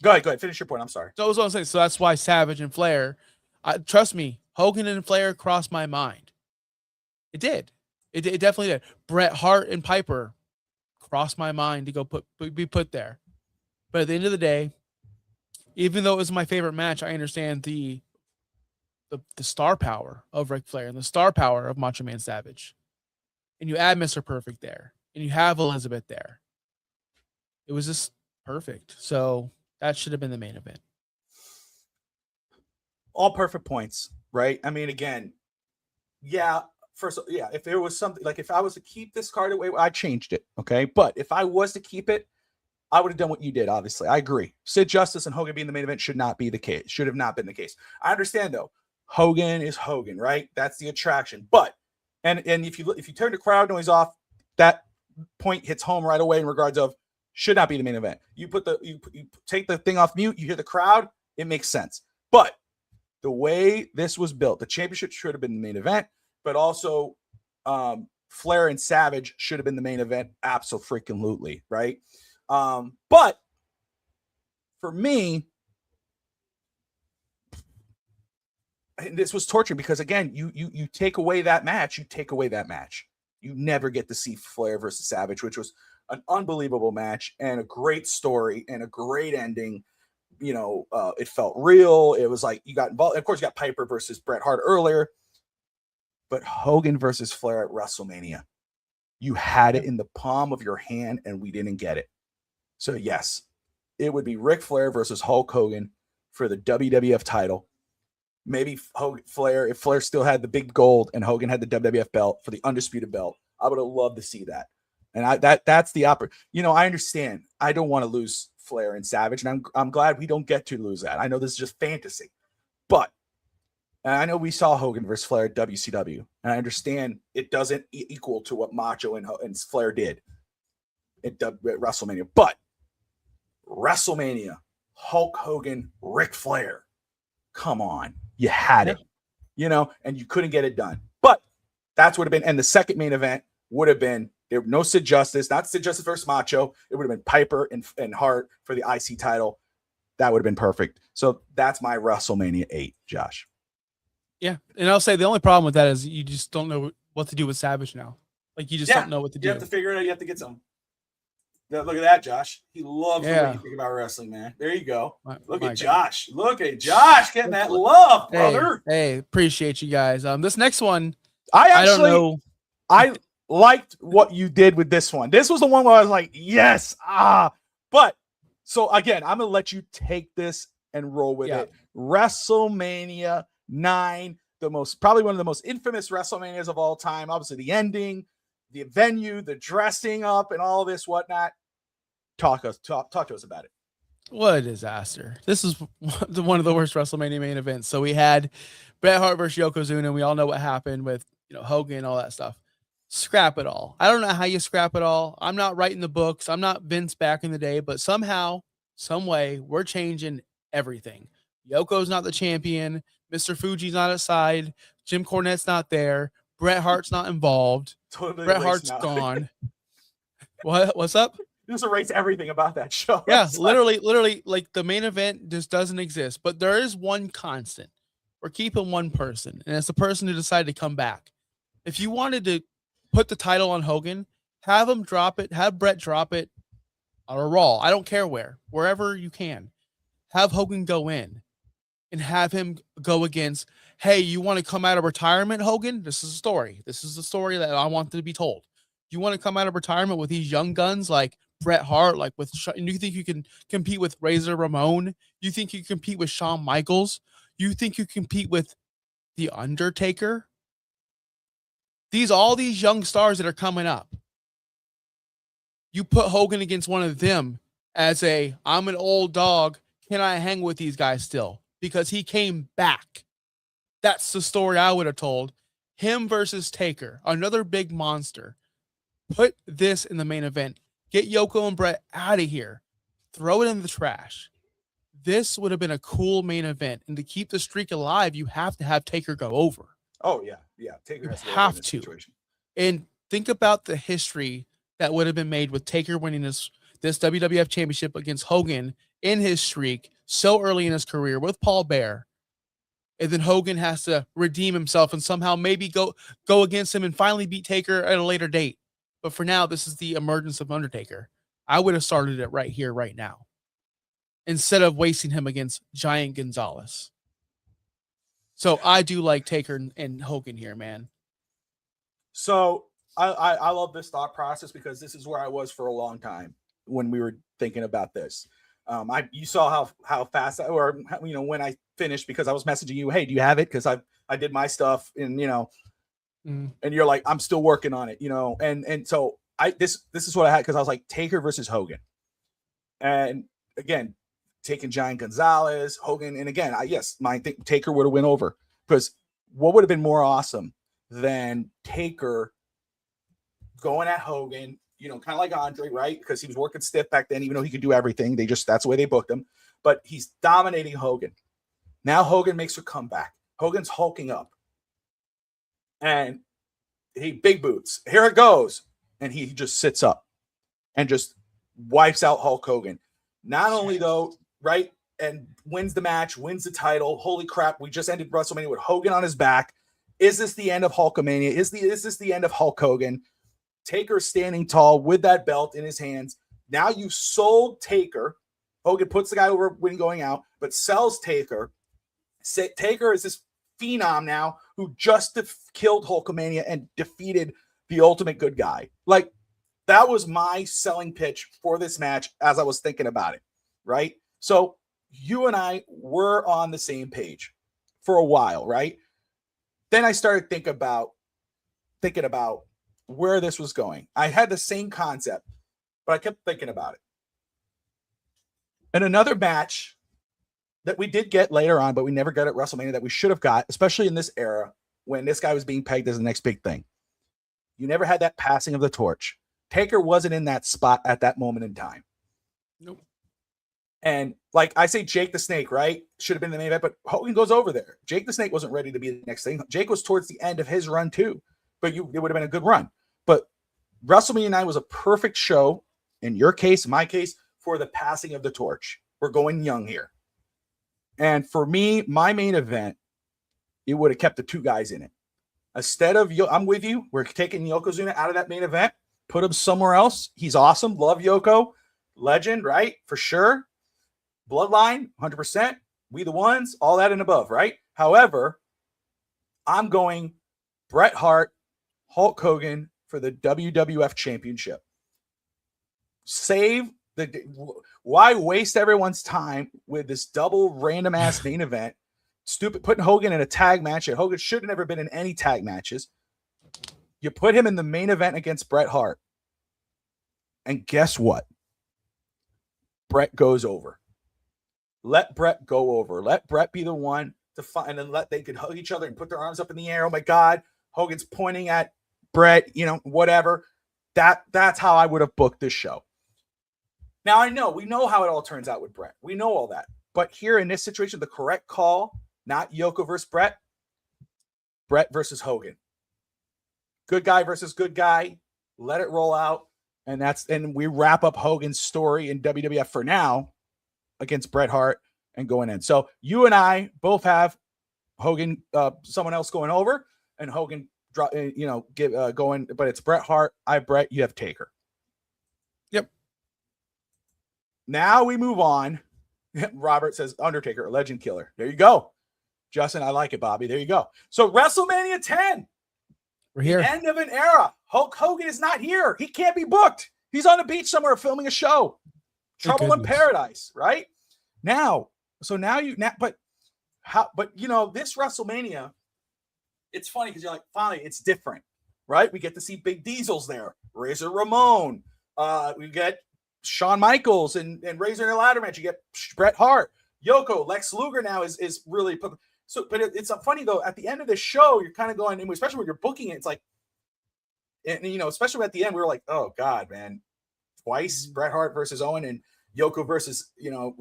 Go ahead. Finish your point. I'm sorry. So I was going to say, so that's why Savage and Flair, trust me, Hogan and Flair crossed my mind. It did. It definitely did. Bret Hart and Piper crossed my mind to go be put there. But at the end of the day, even though it was my favorite match, I understand the star power of Ric Flair and the star power of Macho Man Savage. And you add Mr. Perfect there, and you have Elizabeth there. It was just perfect. So that should have been the main event. All perfect points, right? I mean, again, if there was something, like if I was to keep this card away, I changed it, okay? But if I was to keep it, I would have done what you did, obviously. I agree. Sid Justice and Hogan being the main event should not be the case. Should have not been the case. I understand, though. Hogan is Hogan, right? That's the attraction. But, and if you turn the crowd noise off, that point hits home right away in regards of should not be the main event. You take the thing off mute, you hear the crowd, it makes sense. But the way this was built, the championship should have been the main event, but also Flair and Savage should have been the main event. Absolutely, right? But for me, and this was torture because again, you take away that match, you never get to see Flair versus Savage, which was an unbelievable match and a great story and a great ending. It felt real. It was like you got involved. Of course, you got Piper versus Bret Hart earlier, but Hogan versus Flair at WrestleMania, you had it in the palm of your hand and we didn't get it. So yes, it would be Ric Flair versus Hulk Hogan for the WWF title. Maybe if Flair still had the big gold and Hogan had the WWF belt for the undisputed belt, I would have loved to see that. And that's the opera. I understand. I don't want to lose Flair and Savage, and I'm glad we don't get to lose that. I know this is just fantasy, but I know we saw Hogan versus Flair at WCW, and I understand it doesn't equal to what Macho and Flair did at WrestleMania. But WrestleMania, Hulk Hogan, Ric Flair, come on, you had it, and you couldn't get it done. But that's what would have been, and the second main event would have been. There no Sid Justice, not Sid Justice versus Macho. It would have been Piper and Hart for the IC title. That would have been perfect. So that's my WrestleMania 8, Josh. Yeah. And I'll say the only problem with that is you just don't know what to do with Savage now. Like you just don't know what to do. You have to figure it out. You have to get some. Look at that, Josh. He loves the way Yeah. you think about wrestling, man. There you go. Look My at God. Josh. Look at Josh getting that love, brother. Hey, appreciate you guys. This next one, I don't know. I liked what you did with this one. This was the one where I was like, yes, but so again, I'm gonna let you take this and roll with it. WrestleMania 9, probably one of the most infamous WrestleManias of all time. Obviously, the ending, the venue, the dressing up, and all this whatnot. Talk to us about it. What a disaster. This is one of the worst WrestleMania main events. So we had Bret Hart versus Yokozuna, and we all know what happened with Hogan and all that stuff. Scrap it all. I don't know how you scrap it all. I'm not writing the books. I'm not Vince back in the day, but somehow, some way, we're changing everything. Yoko's not the champion. Mr. Fuji's not aside. Jim Cornette's not there. Bret Hart's not involved. Totally Bret Hart's gone. What's up? Just erase everything about that show. Yeah, literally, like the main event just doesn't exist. But there is one constant. We're keeping one person, and it's the person who decided to come back. If you wanted to put the title on Hogan, have him drop it, have Bret drop it on a Raw. I don't care wherever you can. Have Hogan go in and have him go against, hey, you want to come out of retirement, Hogan? This is a story. This is the story that I want to be told. You want to come out of retirement with these young guns like Bret Hart, like you think you can compete with Razor Ramon? You think you compete with Shawn Michaels? You think you compete with The Undertaker? All these young stars that are coming up. You put Hogan against one of them as I'm an old dog. Can I hang with these guys still? Because he came back. That's the story I would have told. Him versus Taker, another big monster. Put this in the main event. Get Yoko and Bret out of here. Throw it in the trash. This would have been a cool main event. And to keep the streak alive, you have to have Taker go over. Oh, yeah. Yeah. Taker has have to. Situation. And think about the history that would have been made with Taker winning this WWF championship against Hogan in his streak so early in his career with Paul Bear. And then Hogan has to redeem himself and somehow maybe go against him and finally beat Taker at a later date. But for now, this is the emergence of Undertaker. I would have started it right here, right now, instead of wasting him against Giant Gonzalez. So I do like Taker and Hogan here, man. So I love this thought process because this is where I was for a long time when we were thinking about this. You saw how fast when I finished, because I was messaging you, hey, do you have it? Because I did my stuff and and you're like, I'm still working on it, and so this is what I had, because I was like, Taker versus Hogan, and again, taking Giant Gonzalez, Hogan, and again, I think Taker would have went over, because what would have been more awesome than Taker going at Hogan, kind of like Andre, right? Because he was working stiff back then, even though he could do everything. That's the way they booked him. But he's dominating Hogan. Now Hogan makes a comeback. Hogan's hulking up. And he big boots. Here it goes. And he just sits up and just wipes out Hulk Hogan. Not only though, right? And wins the match, wins the title. Holy crap, we just ended WrestleMania with Hogan on his back. Is this the end of Hulkamania? Is this the end of Hulk Hogan? Taker standing tall with that belt in his hands. Now you sold Taker. Hogan puts the guy over when going out, but sells Taker. Taker is this phenom now who just killed Hulkamania and defeated the ultimate good guy. Like, that was my selling pitch for this match as I was thinking about it, right? So you and I were on the same page for a while, right? Then I started thinking about where this was going. I had the same concept, but I kept thinking about it. And another match that we did get later on, but we never got at WrestleMania, that we should have got, especially in this era when this guy was being pegged as the next big thing. You never had that passing of the torch. Taker wasn't in that spot at that moment in time. Nope. And like I say, Jake the Snake, right? Should have been the main event, but Hogan goes over there. Jake the Snake wasn't ready to be the next thing. Jake was towards the end of his run too, but it would have been a good run. But WrestleMania 9 was a perfect show, in your case, my case, for the passing of the torch. We're going young here. And for me, my main event, it would have kept the two guys in it. Instead of, I'm with you, we're taking Yokozuna out of that main event, Put him somewhere else. He's awesome. Love Yoko. Legend, right? For sure. Bloodline, 100%. We the ones, all that and above, right? However, I'm going Bret Hart, Hulk Hogan for the WWF Championship. Why waste everyone's time with this double random ass main event? Stupid putting Hogan in a tag match. Hogan should have never been in any tag matches. You put him in the main event against Bret Hart. And guess what? Bret goes over. Let Bret go over. Let Bret be the one to find, and then they could hug each other and put their arms up in the air. Oh my God. Hogan's pointing at Bret, whatever. That's how I would have booked this show. Now we know how it all turns out with Bret. We know all that. But here in this situation, the correct call, not Yoko versus Bret versus Hogan. Good guy versus good guy. Let it roll out. And we wrap up Hogan's story in WWF for now against Bret Hart and going in. So you and I both have Hogan, someone else going over, and Hogan going, but it's Bret Hart. I have Bret, you have Taker. Yep. Now we move on. Robert says Undertaker, legend killer. There you go. Justin, I like it, Bobby. There you go. So WrestleMania 10. We're here. End of an era. Hulk Hogan is not here. He can't be booked. He's on the beach somewhere filming a show. Trouble in Paradise, right? This WrestleMania, it's funny because you're like, finally, it's different, right? We get to see Big Diesel's there. Razor Ramon. We get Shawn Michaels and Razor in a ladder match. You get Bret Hart. Yoko, Lex Luger now is really put. So, but it's funny though. At the end of the show, you're kind of going, and especially when you're booking it, it's like, and especially at the end, we were like, oh God, man, twice Bret Hart versus Owen and Yoko versus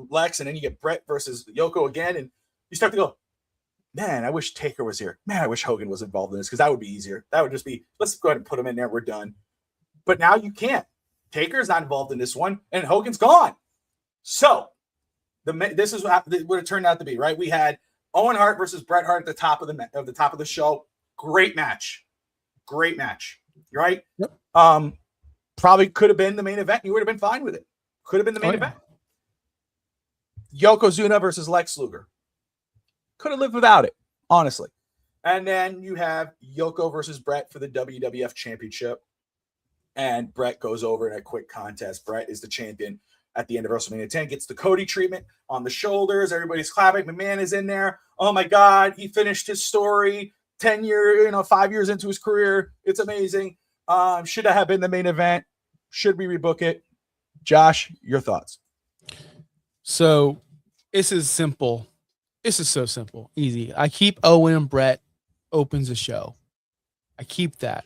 Lex, and then you get Bret versus Yoko again, and you start to go, man, I wish Taker was here. Man, I wish Hogan was involved in this because that would be easier. That would just be, let's go ahead and put him in there. We're done. But now you can't. Taker's not involved in this one, and Hogan's gone. So this is what it turned out to be, right? We had Owen Hart versus Bret Hart at the top of the show. Great match, right? Yep. Probably could have been the main event. You would have been fine with it. Could have been the main event. Yokozuna versus Lex Luger. Could have lived without it, honestly. And then you have Yoko versus Bret for the WWF Championship. And Bret goes over in a quick contest. Bret is the champion at the end of WrestleMania 10, gets the Cody treatment on the shoulders. Everybody's clapping. McMahon is in there. Oh my God, he finished his story 5 years into his career. It's amazing. Should have been the main event. Should we rebook it? Josh, your thoughts? So this is simple. This is so simple, easy. I keep Owen and Bret opens the show. I keep that.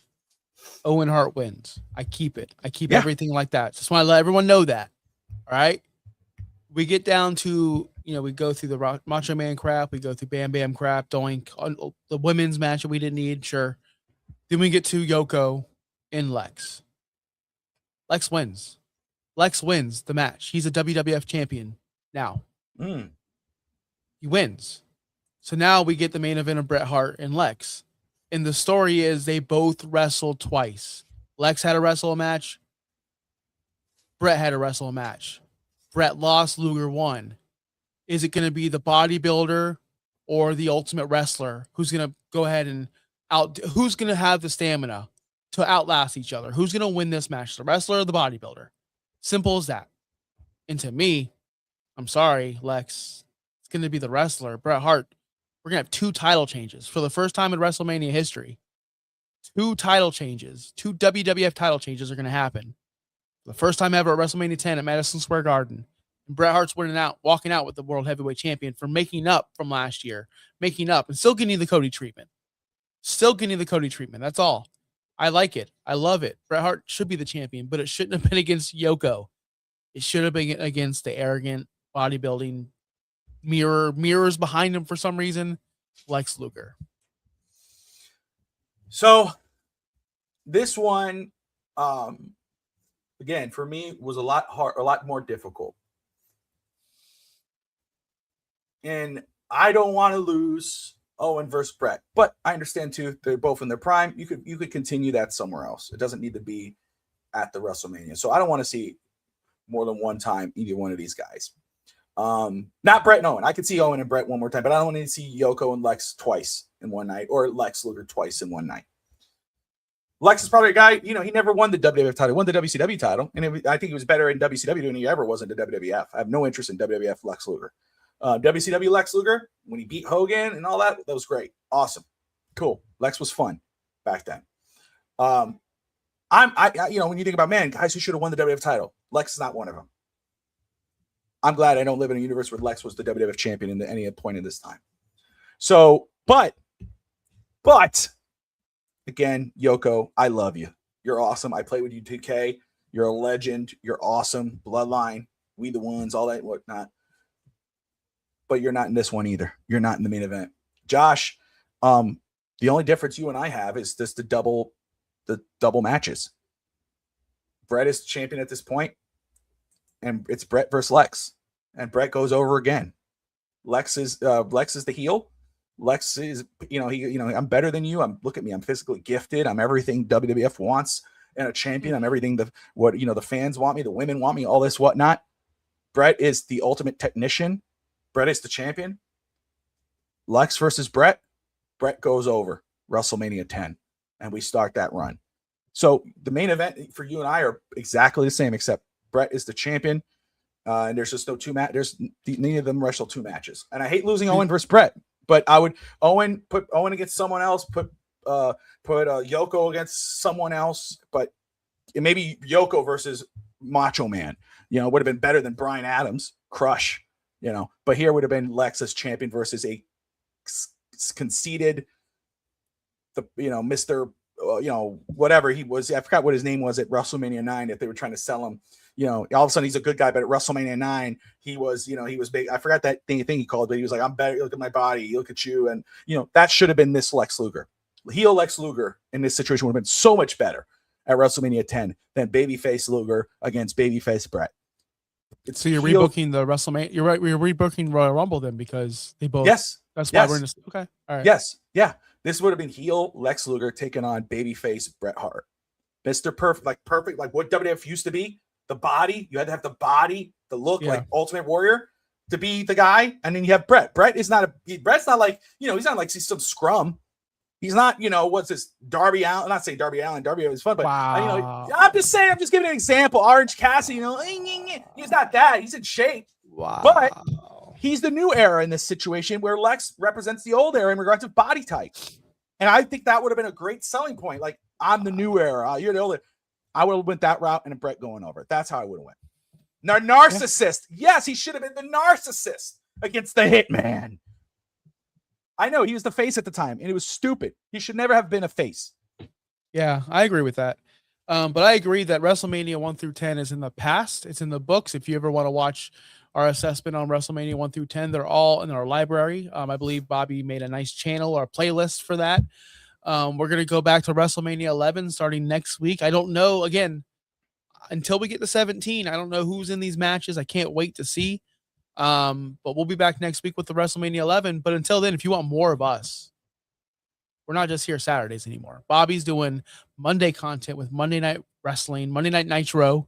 Owen Hart wins. I keep it. I keep everything like that. Just want to let everyone know that. All right. We get down to, we go through the Macho Man crap. We go through Bam Bam crap, doing the women's match that we didn't need. Sure. Then we get to Yoko and Lex. Lex wins. Lex wins the match. He's a WWF champion now. He wins. So now we get the main event of Bret Hart and Lex. And the story is they both wrestled twice. Lex had to wrestle a match. Bret had to wrestle a match. Bret lost, Luger won. Is it going to be the bodybuilder or the ultimate wrestler who's going to go ahead and who's going to have the stamina to outlast each other? Who's going to win this match, the wrestler or the bodybuilder? Simple as that. And to me, I'm sorry, Lex, it's going to be the wrestler. Bret Hart, we're going to have 2 title changes for the first time in WrestleMania history. 2 title changes, 2 WWF title changes are going to happen. The first time ever at WrestleMania 10 at Madison Square Garden. And Bret Hart's walking out with the World Heavyweight Champion for making up from last year. Making up and still getting the Cody treatment. That's all. I like it. I love it. Bret Hart should be the champion, but it shouldn't have been against Yoko. It should have been against the arrogant bodybuilding mirrors behind him for some reason, Lex Luger. So this one, again, for me was a lot more difficult. And I don't want to lose Owen versus Bret, but I understand too, they're both in their prime. You could continue that somewhere else. It doesn't need to be at the WrestleMania. So I don't want to see more than one time either one of these guys. Not Bret and Owen. I could see Owen and Bret one more time, but I don't want to see Yoko and Lex twice in one night, or Lex Luger twice in one night. Lex is probably a guy, he never won the WWF title, won the WCW title, and I think he was better in WCW than he ever was in the WWF. I have no interest in WWF Lex Luger. WCW Lex Luger, when he beat Hogan and all that, that was great. Awesome. Cool. Lex was fun back then. When you think about, man, guys who should have won the WWF title, Lex is not one of them. I'm glad I don't live in a universe where Lex was the WWF champion at any point in this time. So, but again, Yoko, I love you. You're awesome. I play with you 2K. You're a legend. You're awesome. Bloodline, we the ones, all that whatnot. But you're not in this one either. You're not in the main event. Josh, the only difference you and I have is just the double matches. Bret is champion at this point, and it's Bret versus Lex, and Bret goes over again. Lex is the heel. Lex is, I'm better than you. Look at me. I'm physically gifted. I'm everything WWF wants in a champion. I'm everything the fans want me, the women want me, all this whatnot. Bret is the ultimate technician. Bret is the champion. Lex versus Bret. Bret goes over WrestleMania 10, and we start that run. So the main event for you and I are exactly the same, except Bret is the champion, and there's just no two match. There's neither of them wrestle two matches, and I hate losing Owen versus Bret, but I would put Owen against someone else, put Yoko against someone else, but maybe Yoko versus Macho Man, would have been better than Bryan Adams, Crush, but here would have been Lex as champion versus a conceited, Mr. Whatever he was, I forgot what his name was at WrestleMania 9. If they were trying to sell him, all of a sudden he's a good guy, but at WrestleMania 9, he was big. I forgot that thing he called, but he was like, I'm better. Look at my body. Look at you. And, that should have been this Lex Luger. Heel Lex Luger in this situation would have been so much better at WrestleMania 10 than babyface Luger against babyface Bret. So you're rebooking the WrestleMania. You're right. We're rebooking Royal Rumble then because they both. Yes. That's why we're in this. Okay. All right. Yes. Yeah. This would have been heel Lex Luger taking on babyface Bret Hart. Mr. Perfect, like what WWF used to be. The body, you had to have the body, the look, like Ultimate Warrior to be the guy. And then you have Bret. Bret's not like, he's not like he's some scrum. He's not, what's this, Darby Allin? I'm not saying Darby Allin. Darby was fun, but I'm just saying, I'm just giving an example. Orange Cassidy, he's not that. He's in shape. Wow. But he's the new era in this situation where Lex represents the old era in regards to body type. And I think that would have been a great selling point. Like, I'm the new era. You're the old era. I would have went that route and Bret going over. That's how I would have went. Narcissist. Yes, he should have been the narcissist against the Hitman. I know he was the face at the time, and it was stupid. He should never have been a face. Yeah, I agree with that. But I agree that WrestleMania 1 through 10 is in the past. It's in the books. If you ever want to watch our assessment on WrestleMania 1 through 10, they're all in our library. I believe Bobby made a nice channel or a playlist for that. We're going to go back to WrestleMania 11 starting next week. I don't know, again, until we get to 17, I don't know who's in these matches. I can't wait to see. But we'll be back next week with the WrestleMania 11. But until then, if you want more of us, we're not just here Saturdays anymore. Bobby's doing Monday content with Monday Night Wrestling, Monday Night Nitro,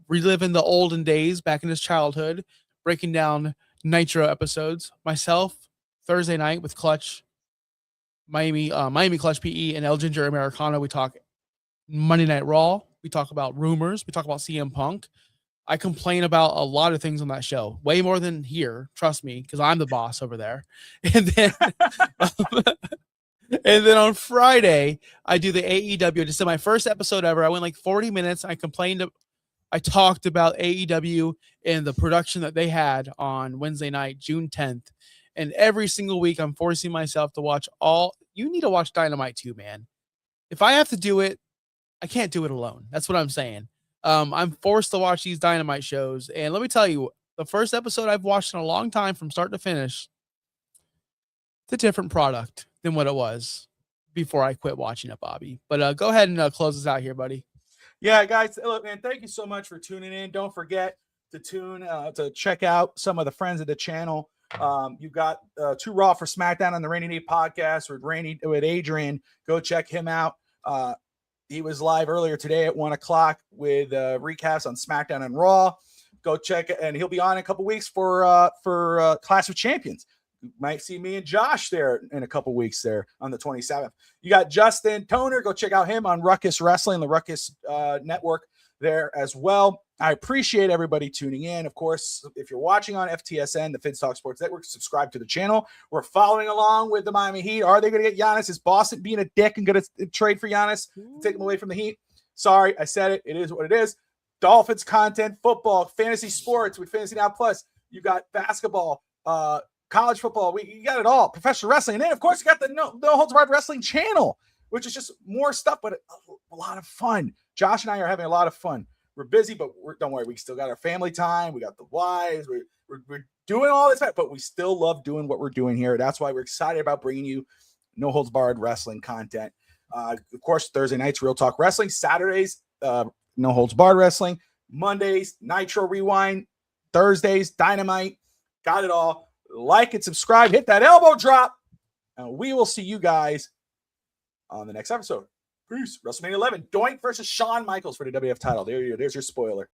reliving the olden days back in his childhood, breaking down Nitro episodes. Myself, Thursday night with Clutch, Miami Clutch PE, and El Ginger Americano. We talk Monday Night Raw. We talk about rumors. We talk about CM Punk. I complain about a lot of things on that show, way more than here. Trust me, because I'm the boss over there. And then, and then on Friday, I do the AEW. I just did my first episode ever. I went like 40 minutes. I talked about AEW and the production that they had on Wednesday night, June 10th. And every single week, I'm forcing myself to watch all. You need to watch Dynamite too, man. If I have to do it, I can't do it alone. That's what I'm saying. I'm forced to watch these Dynamite shows. And let me tell you, the first episode I've watched in a long time from start to finish, it's a different product than what it was before I quit watching it, Bobby. But go ahead and close us out here, buddy. Yeah, guys, look, man, thank you so much for tuning in. Don't forget to to check out some of the friends of the channel. You've got Too Raw for SmackDown on the Rainy Day podcast with Adrian. Go check him out. He was live earlier today at 1 o'clock with recaps on SmackDown and Raw. Go check it, and he'll be on in a couple weeks for Clash of Champions. You might see me and Josh there in a couple weeks there on the 27th. You got Justin Toner. Go check out him on Ruckus Wrestling, the Ruckus Network there as well. I appreciate everybody tuning in. Of course, if you're watching on FTSN, the Fins Talk Sports Network, subscribe to the channel. We're following along with the Miami Heat. Are they going to get Giannis? Is Boston being a dick and going to trade for Giannis to take him away from the Heat? Sorry, I said it. It is what it is. Dolphins content, football, fantasy sports with Fantasy Now Plus. You got basketball, college football. You got it all. Professional wrestling. And then, of course, you got the No Holds Barred Wrestling channel, which is just more stuff, but a lot of fun. Josh and I are having a lot of fun. We're busy, but don't worry. We still got our family time. We got the wives. We're doing all this, but we still love doing what we're doing here. That's why we're excited about bringing you No Holds Barred Wrestling content. Of course, Thursday nights, Real Talk Wrestling. Saturdays, No Holds Barred Wrestling. Mondays, Nitro Rewind. Thursdays, Dynamite. Got it all. Like and subscribe. Hit that elbow drop. And we will see you guys on the next episode. Peace. WrestleMania 11. Doink versus Shawn Michaels for the WF title. There's your spoiler.